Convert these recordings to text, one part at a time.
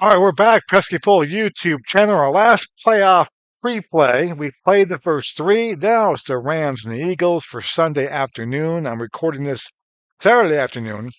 All right, we're back. Pesky Pole YouTube channel. Our last playoff pre-play. We played the first three. Now it's the Rams and the Eagles for Sunday afternoon. I'm recording this Saturday afternoon.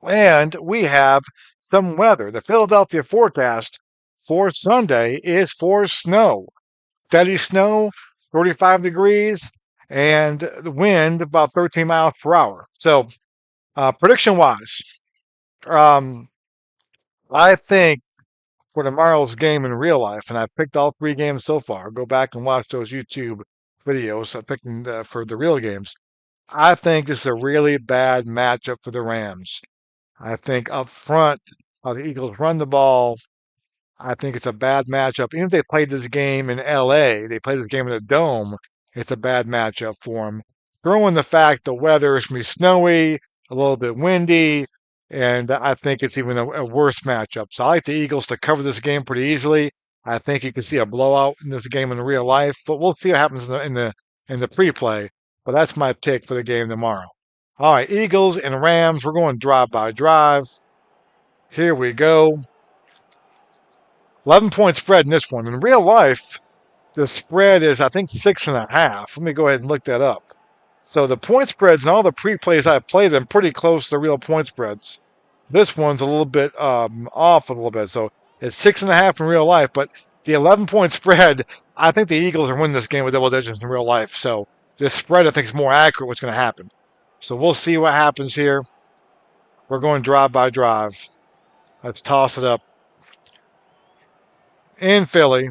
And we have some weather. The Philadephia forecast for Sunday is for snow. Steady snow, 35 degrees, and the wind about 13 miles per hour. So, prediction-wise, um, I think for tomorrow's game in real life, and I've picked all three games so far. Go back and watch those YouTube videos. I'm picking for the real games. I think this is a really bad matchup for the Rams. I think up front, how the Eagles run the ball. I think it's a bad matchup. Even if they played this game in LA, they played this game in the Dome, it's a bad matchup for them. Throw in the fact the weather is going to be snowy, a little bit windy, and I think it's even a worse matchup. So I like the Eagles to cover this game pretty easily. I think you can see a blowout in this game in real life, but we'll see what happens in the pre-play. But that's my pick for the game tomorrow. All right, Eagles and Rams. We're going drive by drive. Here we go. 11-point spread in this one. In real life, the spread is, I think, 6.5. Let me go ahead and look that up. So the point spreads and all the pre-plays I've played are pretty close to the real point spreads. This one's a little bit off a little bit. So it's 6.5 in real life, but the 11-point spread, I think the Eagles are winning this game with double digits in real life. So this spread, I think, is more accurate what's going to happen. So we'll see what happens here. We're going drive by drive. Let's toss it up in Philly.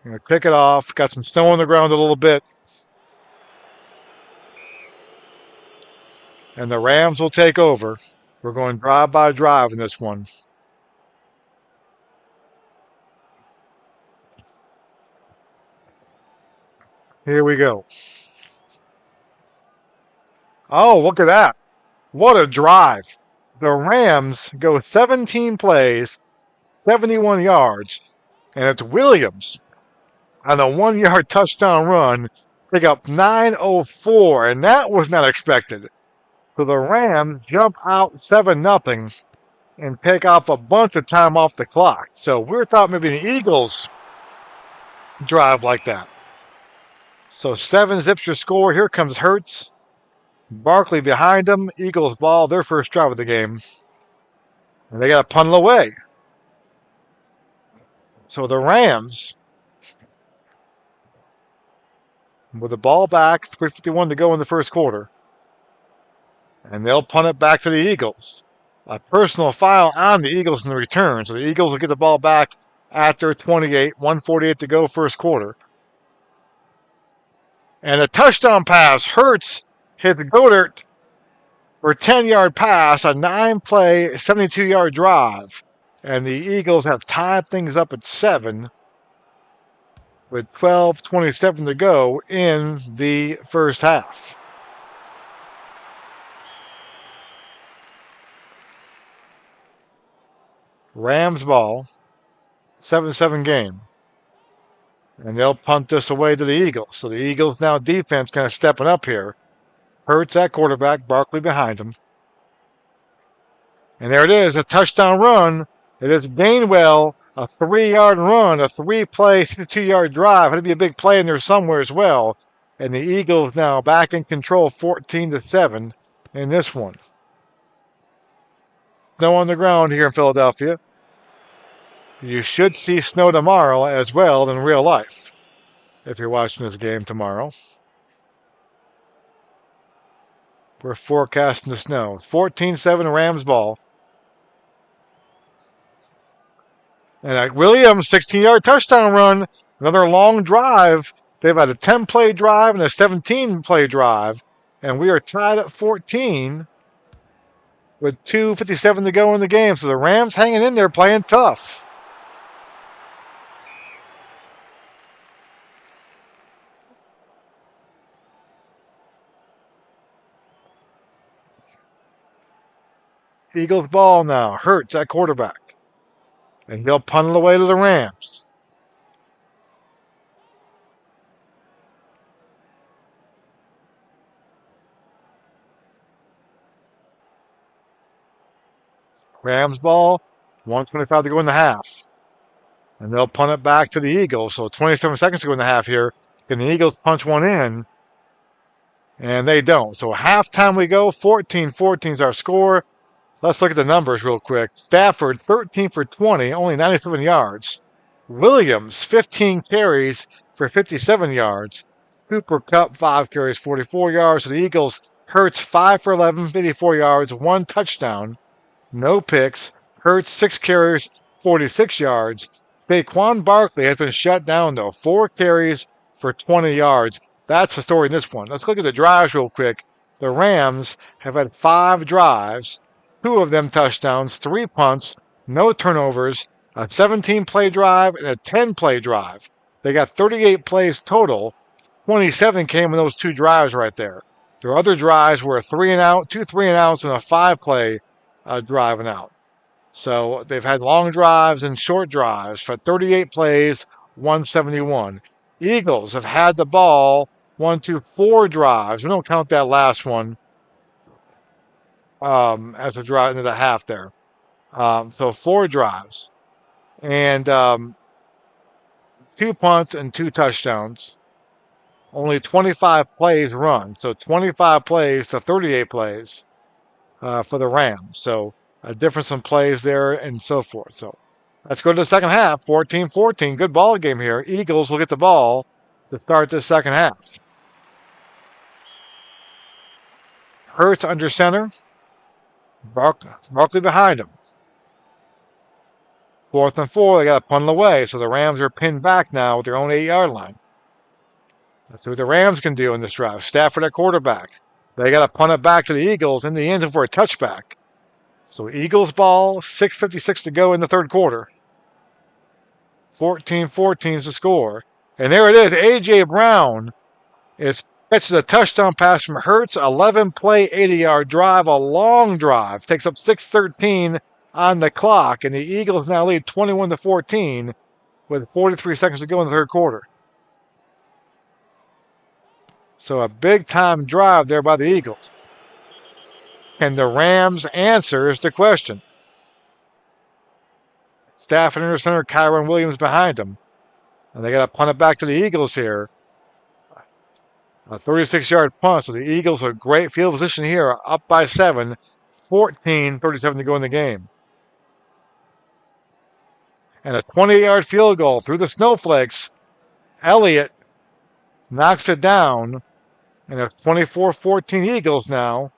I'm going to kick it off. Got some snow on the ground a little bit. And the Rams will take over. We're going drive by drive in this one. Here we go. Oh, look at that. What a drive. The Rams go 17 plays, 71 yards, and it's Williams on a 1 yard touchdown run. Pick up 9:04, and that was not expected. So the Rams jump out 7-0 and take off a bunch of time off the clock. So we thought maybe the Eagles drive like that. So 7 zips your score. Here comes Hurts. Barkley behind him. Eagles ball, their first drive of the game. And they got to punt it away. So the Rams, with the ball back, 3:51 to go in the first quarter. And they'll punt it back to the Eagles. A personal foul on the Eagles in the return. So the Eagles will get the ball back at their 28, 148 to go first quarter. And a touchdown pass. Hurts hit the Goddard for a 10-yard pass, a 9-play, 72-yard drive. And the Eagles have tied things up at 7 with 12:27 to go in the first half. Rams ball, 7-7 game. And they'll punt this away to the Eagles. So the Eagles now defense kind of stepping up here. Hurts at quarterback, Barkley behind him. And there it is, a touchdown run. It is Gainwell, a 3-yard run, a 3-play, 62-yard drive. It'd be a big play in there somewhere as well. And the Eagles now back in control, 14-7 in this one. Snow on the ground here in Philadephia. You should see snow tomorrow as well in real life if you're watching this game tomorrow. We're forecasting the snow. 14-7 Rams ball. And Williams, 16-yard touchdown run. Another long drive. They've had a 10-play drive and a 17-play drive. And we are tied at 14 with 2:57 to go in the game. So the Rams hanging in there playing tough. Eagles ball now. Hurts at quarterback. And he'll punt it away to the Rams. Rams ball, 125 to go in the half. And they'll punt it back to the Eagles. So 27 seconds to go in the half here. Can the Eagles punch one in? And they don't. So halftime we go. 14-14 is our score. Let's look at the numbers real quick. Stafford, 13 for 20, only 97 yards. Williams, 15 carries for 57 yards. Cooper Kupp, 5 carries, 44 yards. So the Eagles, Hurts, 5 for 11, 54 yards, 1 touchdown. No picks. Hurts, 6 carries, 46 yards. Saquon Barkley has been shut down, though. 4 carries for 20 yards. That's the story in this one. Let's look at the drives real quick. The Rams have had 5 drives, 2 of them touchdowns, 3 punts, no turnovers, a 17-play drive, and a 10-play drive. They got 38 plays total. 27 came in those 2 drives right there. Their other drives were a 3-and-out, 2 3-and-outs, and a 5-play drive and out. So they've had long drives and short drives for 38 plays, 171. Eagles have had the ball 4 drives. We don't count that last one as a drive into the half there. So 4 drives and 2 punts and 2 touchdowns. Only 25 plays run. So 25 plays to 38 plays for the Rams. So a difference in plays there and so forth. So let's go to the second half. 14-14. Good ball game here. Eagles will get the ball to start this second half. Hurts under center. Barkley behind him. 4th and 4. They got to punt it away. So the Rams are pinned back now with their own 8-yard line. Let's see what the Rams can do in this drive. Stafford at quarterback. They got to punt it back to the Eagles in the end zone for a touchback. So Eagles ball, 6:56 to go in the third quarter. 14-14 is the score. And there it is. A.J. Brown catches a touchdown pass from Hurts. 11-play, 80-yard drive, a long drive. Takes up 6:13 on the clock. And the Eagles now lead 21-14 with 43 seconds to go in the third quarter. So a big-time drive there by the Eagles. And the Rams answer is the question. Stafford under center, Kyron Williams behind him. And they got to punt it back to the Eagles here. A 36-yard punt. So the Eagles with great field position here, up by 7. 14-37 to go in the game. And a 28-yard field goal through the snowflakes. Elliott knocks it down. And it's 24-14 Eagles now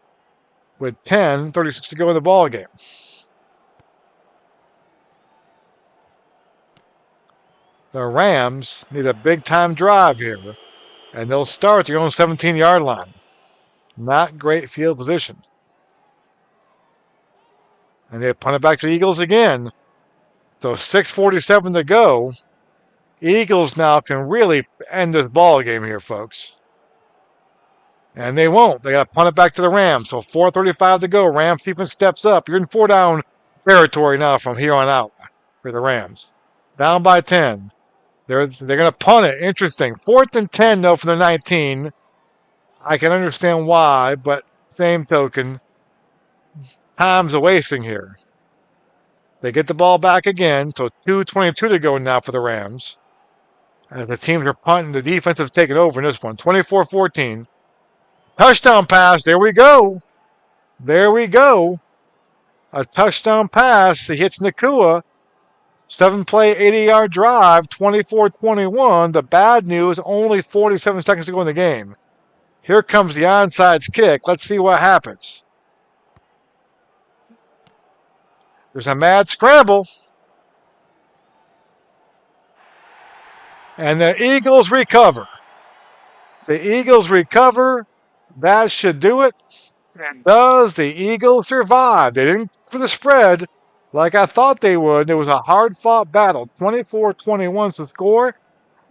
with 10:36 to go in the ball game. The Rams need a big-time drive here, and they'll start their own 17-yard line. Not great field position. And they punt it back to the Eagles again. So 6:47 to go. Eagles now can really end this ball game here, folks. And they won't. They got to punt it back to the Rams. So 4:35 to go. Rams keeping steps up. You're in 4-down territory now from here on out for the Rams. Down by 10. They're going to punt it. Interesting. 4th and 10, though, from the 19. I can understand why, but same token, time's a wasting here. They get the ball back again. So 2:22 to go now for the Rams. As the teams are punting, the defense has taken over in this one. 24-14. Touchdown pass. There we go. There we go. A touchdown pass. He hits Nakua. 7-play, 80-yard drive. 24-21. The bad news, only 47 seconds to go in the game. Here comes the onside kick. Let's see what happens. There's a mad scramble. And the Eagles recover. The Eagles recover. That should do it. And does the Eagles survive? They didn't for the spread like I thought they would. It was a hard-fought battle. 24-21 is the score.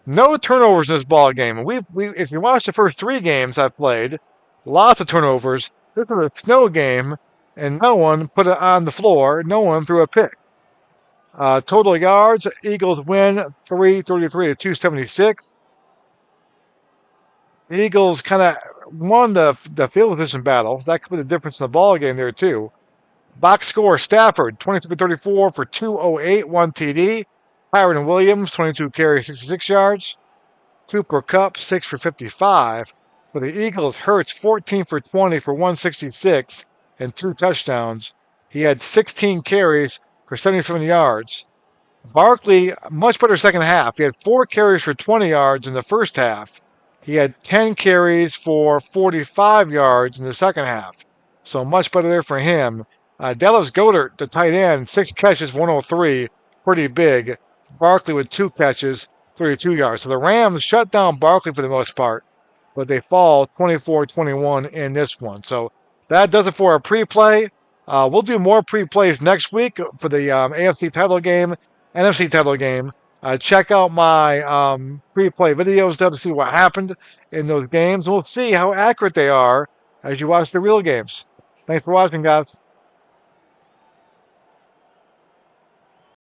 No turnovers in this ball game. And if you watch the first 3 games I've played, lots of turnovers. This was a snow game, and no one put it on the floor. No one threw a pick. Total yards, Eagles win 333-276. The Eagles kind of won the field position battle. That could be the difference in the ball game there, too. Box score: Stafford 23-34 for 208, 1 TD. Kyron Williams 22 carries, 66 yards. Cooper Kupp 6 for 55. For the Eagles, Hurts 14 for 20 for 166 and 2 touchdowns. He had 16 carries for 77 yards. Barkley, much better second half. He had 4 carries for 20 yards in the first half. He had 10 carries for 45 yards in the second half. So much better there for him. Dallas Goedert, the tight end, 6 catches, 103. Pretty big. Barkley with 2 catches, 32 yards. So the Rams shut down Barkley for the most part, but they fall 24-21 in this one. So that does it for our pre-play. We'll do more pre-plays next week for the AFC title game, NFC title game. Check out my pre-play videos to see what happened in those games. We'll see how accurate they are as you watch the real games. Thanks for watching, guys.